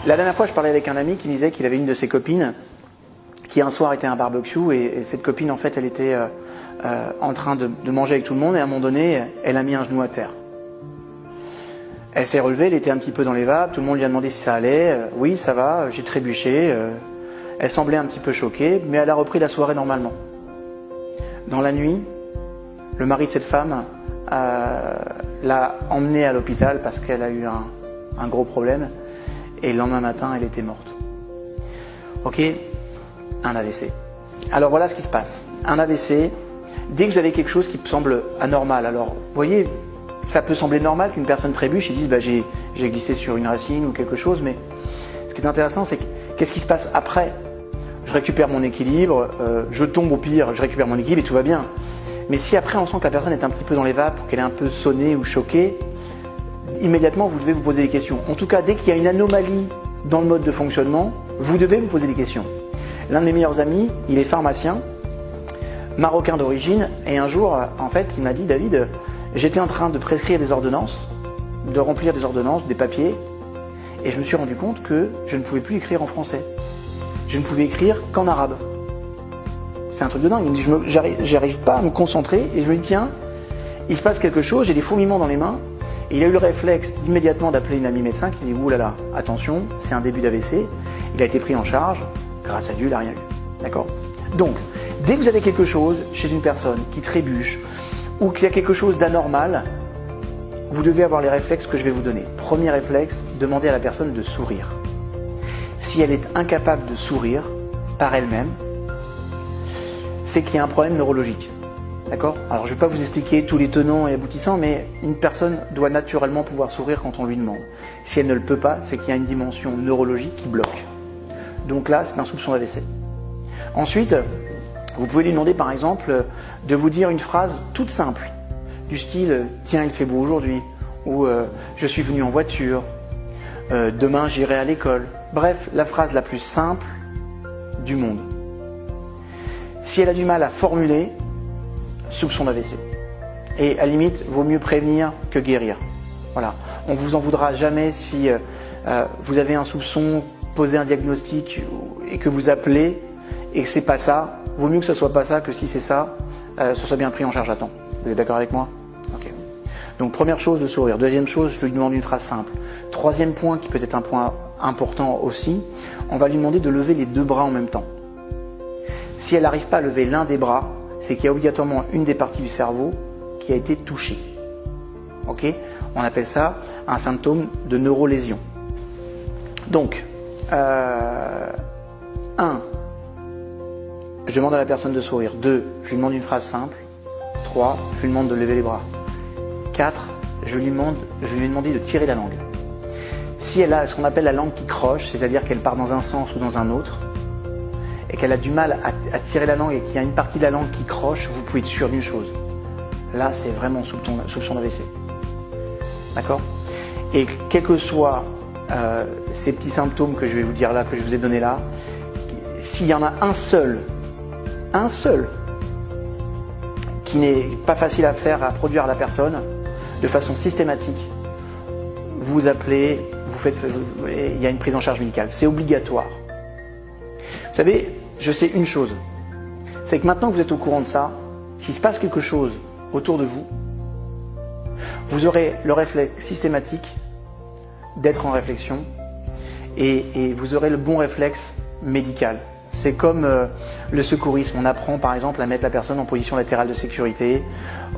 La dernière fois, je parlais avec un ami qui me disait qu'il avait une de ses copines qui un soir était à un barbecue et cette copine, en fait, elle était en train de manger avec tout le monde et à un moment donné, elle a mis un genou à terre. Elle s'est relevée, elle était un petit peu dans les vapes, tout le monde lui a demandé si ça allait. Oui, ça va, j'ai trébuché. Elle semblait un petit peu choquée, mais elle a repris la soirée normalement. Dans la nuit, le mari de cette femme l'a emmenée à l'hôpital parce qu'elle a eu un gros problème. Et le lendemain matin, elle était morte. Ok, un AVC. Alors voilà ce qui se passe. Un AVC, dès que vous avez quelque chose qui semble anormal, alors vous voyez, ça peut sembler normal qu'une personne trébuche et dise bah, j'ai glissé sur une racine ou quelque chose, mais ce qui est intéressant, c'est qu'est-ce qui se passe après? Je récupère mon équilibre, je tombe au pire, je récupère mon équilibre et tout va bien. Mais si après on sent que la personne est un petit peu dans les vapes, ou qu'elle est un peu sonnée ou choquée, immédiatement vous devez vous poser des questions. En tout cas, dès qu'il y a une anomalie dans le mode de fonctionnement, vous devez vous poser des questions. L'un de mes meilleurs amis, il est pharmacien, marocain d'origine, et un jour, en fait, il m'a dit, David, j'étais en train de prescrire des ordonnances, de remplir des ordonnances, des papiers, et je me suis rendu compte que je ne pouvais plus écrire en français. Je ne pouvais écrire qu'en arabe. C'est un truc de dingue. Il me dit, j'arrive pas à me concentrer, et je me dis, tiens, il se passe quelque chose, j'ai des fourmillements dans les mains, et il a eu le réflexe immédiatement d'appeler une amie médecin qui dit, oulala, attention, c'est un début d'AVC. Il a été pris en charge, grâce à Dieu, il n'a rien eu. D'accord? Donc, dès que vous avez quelque chose chez une personne qui trébuche, ou qu'il y a quelque chose d'anormal, vous devez avoir les réflexes que je vais vous donner. Premier réflexe, demandez à la personne de sourire. Si elle est incapable de sourire par elle-même, c'est qu'il y a un problème neurologique. D'accord? Alors je ne vais pas vous expliquer tous les tenants et aboutissants, mais une personne doit naturellement pouvoir sourire quand on lui demande. Si elle ne le peut pas, c'est qu'il y a une dimension neurologique qui bloque. Donc là, c'est un soupçon d'AVC. Ensuite, vous pouvez lui demander par exemple de vous dire une phrase toute simple, du style « Tiens, il fait beau aujourd'hui » ou « Je suis venu en voiture »,« Demain, j'irai à l'école ». Bref, la phrase la plus simple du monde. Si elle a du mal à formuler, soupçon d'AVC. Et à la limite, vaut mieux prévenir que guérir. Voilà. On ne vous en voudra jamais si vous avez un soupçon, posez un diagnostic et que vous appelez et que c'est pas ça. Vaut mieux que ce soit pas ça que si c'est ça, ce soit bien pris en charge à temps. Vous êtes d'accord avec moi? Ok. Donc première chose, de sourire. Deuxième chose, je lui demande une phrase simple. Troisième point, qui peut être un point important aussi, on va lui demander de lever les deux bras en même temps. Si elle n'arrive pas à lever l'un des bras, c'est qu'il y a obligatoirement une des parties du cerveau qui a été touchée. Ok? On appelle ça un symptôme de neurolésion. Donc, 1, je demande à la personne de sourire. 2, je lui demande une phrase simple. 3, je lui demande de lever les bras. 4, je lui ai demandé de tirer la langue. Si elle a ce qu'on appelle la langue qui croche, c'est-à-dire qu'elle part dans un sens ou dans un autre, et qu'elle a du mal à tirer la langue et qu'il y a une partie de la langue qui croche, vous pouvez être sûr d'une chose. Là, c'est vraiment soupçon d'AVC. D'accord? Et quels que soient ces petits symptômes que je vais vous dire là, que je vous ai donnés là, s'il y en a un seul, qui n'est pas facile à faire, à produire à la personne, de façon systématique, vous appelez, il y a une prise en charge médicale. C'est obligatoire. Vous savez, je sais une chose, c'est que maintenant que vous êtes au courant de ça, s'il se passe quelque chose autour de vous, vous aurez le réflexe systématique d'être en réflexion et vous aurez le bon réflexe médical. C'est comme le secourisme. On apprend par exemple à mettre la personne en position latérale de sécurité.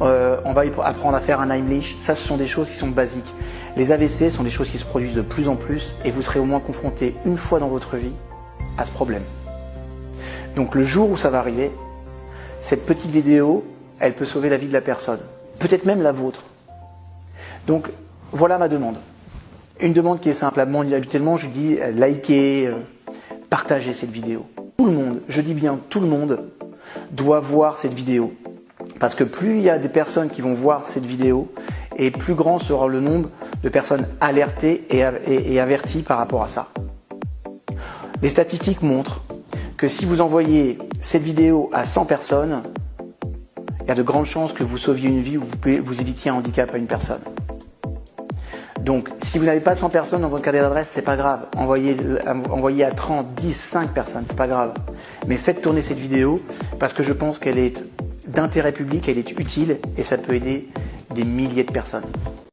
On va apprendre à faire un Heimlich. Ça, ce sont des choses qui sont basiques. Les AVC sont des choses qui se produisent de plus en plus et vous serez au moins confronté une fois dans votre vie à ce problème. Donc le jour où ça va arriver, cette petite vidéo, elle peut sauver la vie de la personne. Peut-être même la vôtre. Donc voilà ma demande. Une demande qui est simple. Habituellement, je dis likez, partagez cette vidéo. Tout le monde, je dis bien tout le monde, doit voir cette vidéo. Parce que plus il y a des personnes qui vont voir cette vidéo, et plus grand sera le nombre de personnes alertées et averties par rapport à ça. Les statistiques montrent que si vous envoyez cette vidéo à 100 personnes, il y a de grandes chances que vous sauviez une vie ou vous évitiez un handicap à une personne. Donc, si vous n'avez pas 100 personnes dans votre carnet d'adresse, c'est pas grave. Envoyez à 30, 10, 5 personnes, c'est pas grave. Mais faites tourner cette vidéo parce que je pense qu'elle est d'intérêt public, elle est utile et ça peut aider des milliers de personnes.